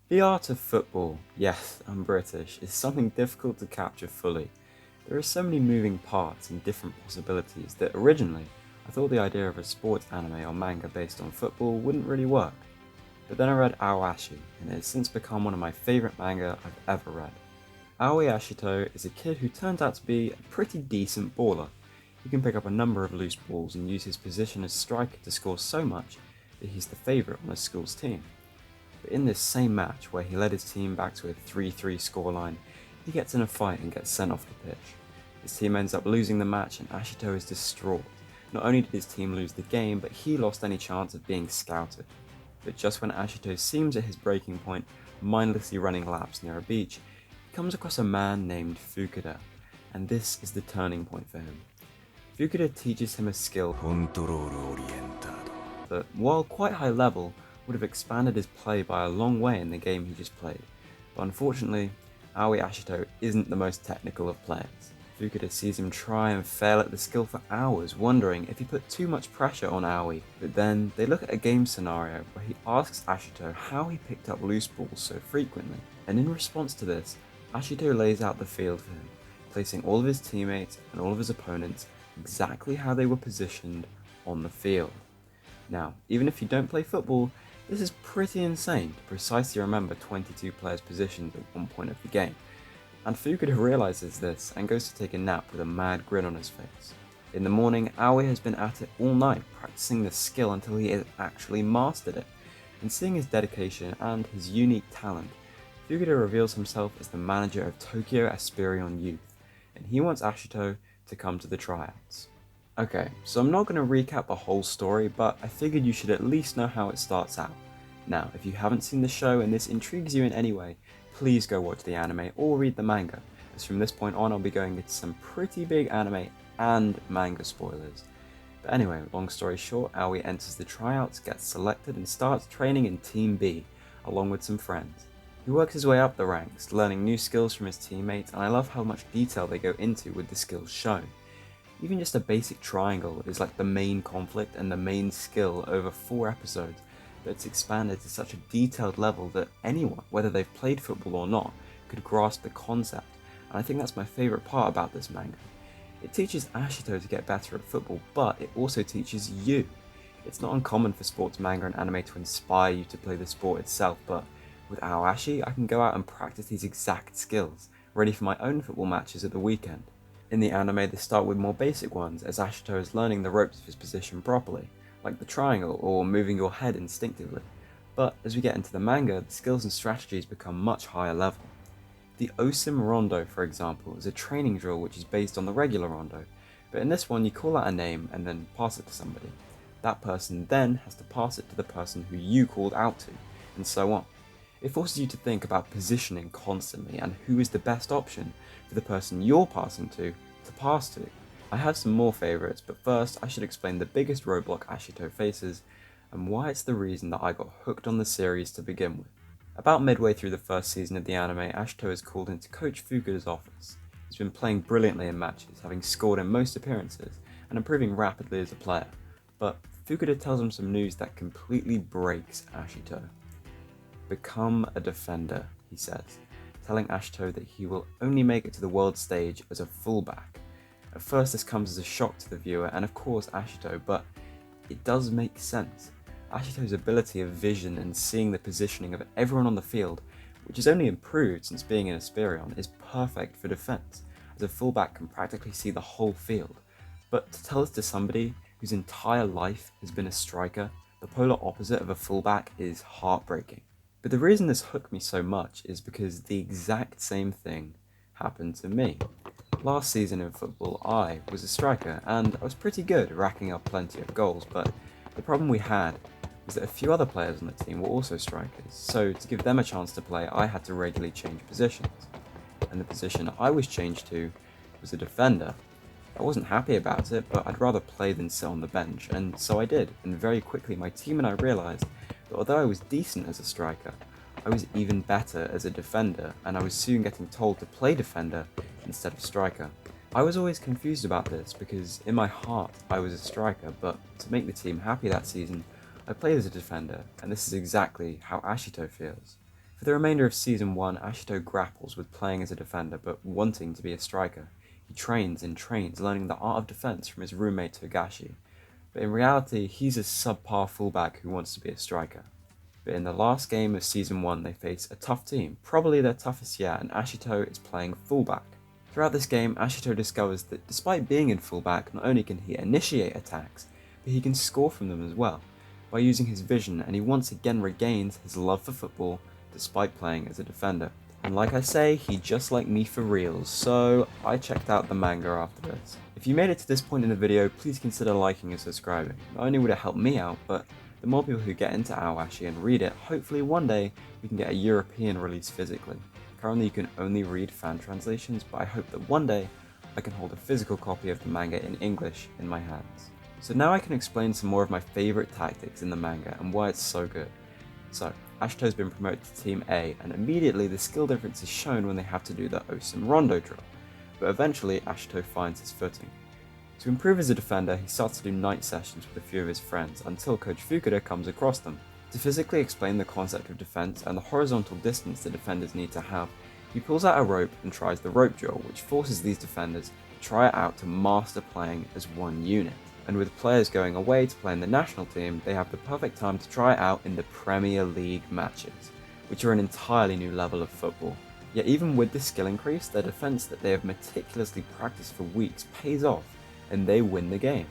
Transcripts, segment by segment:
The art of football, yes, I'm British, is something difficult to capture fully. There are so many moving parts and different possibilities that originally I thought the idea of a sports anime or manga based on football wouldn't really work. But then I read Ao Ashi, and it has since become one of my favourite manga I've ever read. Ao Ashito is a kid who turns out to be a pretty decent baller. He can pick up a number of loose balls and use his position as striker to score so much that he's the favourite on his school's team. But in this same match, where he led his team back to a 3-3 scoreline, he gets in a fight and gets sent off the pitch. His team ends up losing the match and Ashito is distraught. Not only did his team lose the game, but he lost any chance of being scouted. But just when Ashito seems at his breaking point, mindlessly running laps near a beach, he comes across a man named Fukuda, and this is the turning point for him. Fukuda teaches him a skill that, while quite high level, would have expanded his play by a long way in the game he just played. But unfortunately, Aoi Ashito isn't the most technical of players. Fukuda sees him try and fail at the skill for hours, wondering if he put too much pressure on Aoi. But then they look at a game scenario where he asks Ashito how he picked up loose balls so frequently. And in response to this, Ashito lays out the field for him, placing all of his teammates and all of his opponents exactly how they were positioned on the field. Now, even if you don't play football, this is pretty insane to precisely remember 22 players' positions at one point of the game. And Fukuda realizes this and goes to take a nap with a mad grin on his face. In the morning, Aoi has been at it all night, practicing the skill until he has actually mastered it. And seeing his dedication and his unique talent, Fukuda reveals himself as the manager of Tokyo Asperion Youth, and he wants Ashito to come to the tryouts. Okay, so I'm not going to recap the whole story, but I figured you should at least know how it starts out. Now, if you haven't seen the show and this intrigues you in any way, please go watch the anime or read the manga, as from this point on I'll be going into some pretty big anime and manga spoilers. But anyway, long story short, Aoi enters the tryouts, gets selected and starts training in Team B, along with some friends. He works his way up the ranks, learning new skills from his teammates, and I love how much detail they go into with the skills shown. Even just a basic triangle is like the main conflict and the main skill over 4 episodes, but it's expanded to such a detailed level that anyone, whether they've played football or not, could grasp the concept, and I think that's my favourite part about this manga. It teaches Ashito to get better at football, but it also teaches you. It's not uncommon for sports manga and anime to inspire you to play the sport itself, but with Ao Ashi, I can go out and practice these exact skills, ready for my own football matches at the weekend. In the anime, they start with more basic ones, as Ashito is learning the ropes of his position properly, like the triangle or moving your head instinctively. But as we get into the manga, the skills and strategies become much higher level. The Osim Rondo, for example, is a training drill which is based on the regular Rondo, but in this one you call out a name and then pass it to somebody. That person then has to pass it to the person who you called out to, and so on. It forces you to think about positioning constantly and who is the best option for the person you're passing to pass to. I have some more favourites, but first I should explain the biggest roadblock Ashito faces and why it's the reason that I got hooked on the series to begin with. About midway through the first season of the anime, Ashito is called into Coach Fukuda's office. He's been playing brilliantly in matches, having scored in most appearances and improving rapidly as a player. But Fukuda tells him some news that completely breaks Ashito. Become a defender, he says, telling Ashito that he will only make it to the world stage as a fullback. At first this comes as a shock to the viewer and of course Ashito, but it does make sense. Ashito's ability of vision and seeing the positioning of everyone on the field, which has only improved since being in Asperion, is perfect for defence, as a fullback can practically see the whole field. But to tell this to somebody whose entire life has been a striker, the polar opposite of a fullback, is heartbreaking. But the reason this hooked me so much is because the exact same thing happened to me. Last season in football, I was a striker, and I was pretty good, racking up plenty of goals, but the problem we had was that a few other players on the team were also strikers, so to give them a chance to play, I had to regularly change positions. And the position I was changed to was a defender. I wasn't happy about it, but I'd rather play than sit on the bench, and so I did, and very quickly my team and I realised that although I was decent as a striker, I was even better as a defender, and I was soon getting told to play defender instead of striker. I was always confused about this because in my heart I was a striker, but to make the team happy that season, I played as a defender, and this is exactly how Ashito feels. For the remainder of Season 1, Ashito grapples with playing as a defender but wanting to be a striker. He trains and trains, learning the art of defense from his roommate Togashi, but in reality he's a subpar fullback who wants to be a striker. But in the last game of Season 1 they face a tough team, probably their toughest yet, and Ashito is playing fullback. Throughout this game, Ashito discovers that despite being in fullback, not only can he initiate attacks, but he can score from them as well, by using his vision, and he once again regains his love for football despite playing as a defender. And like I say, he just like me for reals, so I checked out the manga after this. If you made it to this point in the video, please consider liking and subscribing. Not only would it help me out, but the more people who get into Ao Ashi and read it, hopefully one day we can get a European release physically. Currently you can only read fan translations, but I hope that one day I can hold a physical copy of the manga in English in my hands. So now I can explain some more of my favourite tactics in the manga and why it's so good. So, Ashito's been promoted to Team A, and immediately the skill difference is shown when they have to do the Osun Rondo drill, but eventually Ashito finds his footing. To improve as a defender, he starts to do night sessions with a few of his friends until Coach Fukuda comes across them. To physically explain the concept of defense and the horizontal distance the defenders need to have, he pulls out a rope and tries the rope drill, which forces these defenders to try it out to master playing as one unit. And with players going away to play in the national team, they have the perfect time to try it out in the Premier League matches, which are an entirely new level of football. Yet even with this skill increase, their defense that they have meticulously practiced for weeks pays off, and they win the game.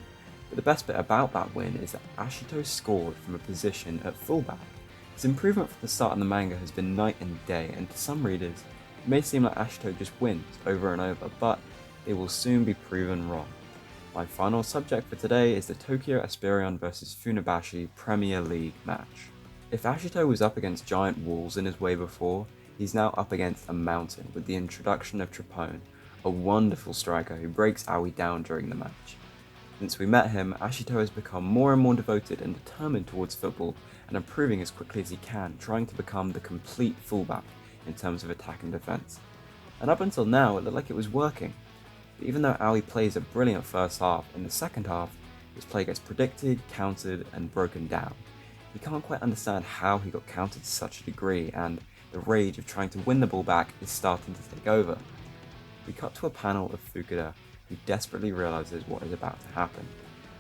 But the best bit about that win is that Ashito scored from a position at fullback. His improvement from the start in the manga has been night and day, and to some readers, it may seem like Ashito just wins over and over, but they will soon be proven wrong. My final subject for today is the Tokyo Aspirion vs Funabashi Premier League match. If Ashito was up against giant walls in his way before, he's now up against a mountain with the introduction of Trapone, a wonderful striker who breaks Aoi down during the match. Since we met him, Ashito has become more and more devoted and determined towards football and improving as quickly as he can, trying to become the complete fullback in terms of attack and defense. And up until now, it looked like it was working. But even though Aoi plays a brilliant first half, in the second half, his play gets predicted, countered, and broken down. He can't quite understand how he got countered to such a degree, and the rage of trying to win the ball back is starting to take over. We cut to a panel of Fukuda, who desperately realizes what is about to happen.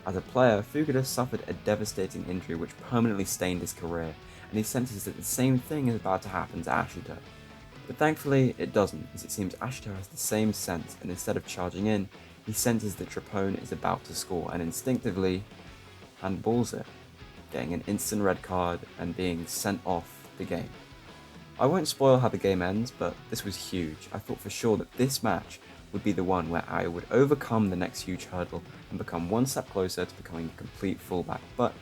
As a player, Fukuda suffered a devastating injury which permanently stained his career, and he senses that the same thing is about to happen to Ashito. But thankfully, it doesn't, as it seems Ashito has the same sense, and instead of charging in, he senses that Trapone is about to score, and instinctively handballs it, getting an instant red card and being sent off the game. I won't spoil how the game ends, but this was huge. I thought for sure that this match would be the one where I would overcome the next huge hurdle and become one step closer to becoming a complete fullback, but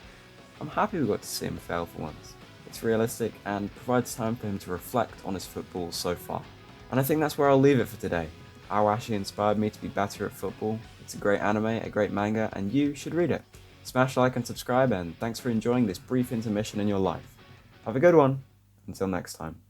I'm happy we got to see him fail for once. It's realistic and provides time for him to reflect on his football so far. And I think that's where I'll leave it for today. Ao Ashi inspired me to be better at football. It's a great anime, a great manga, and you should read it. Smash like and subscribe, and thanks for enjoying this brief intermission in your life. Have a good one. Until next time.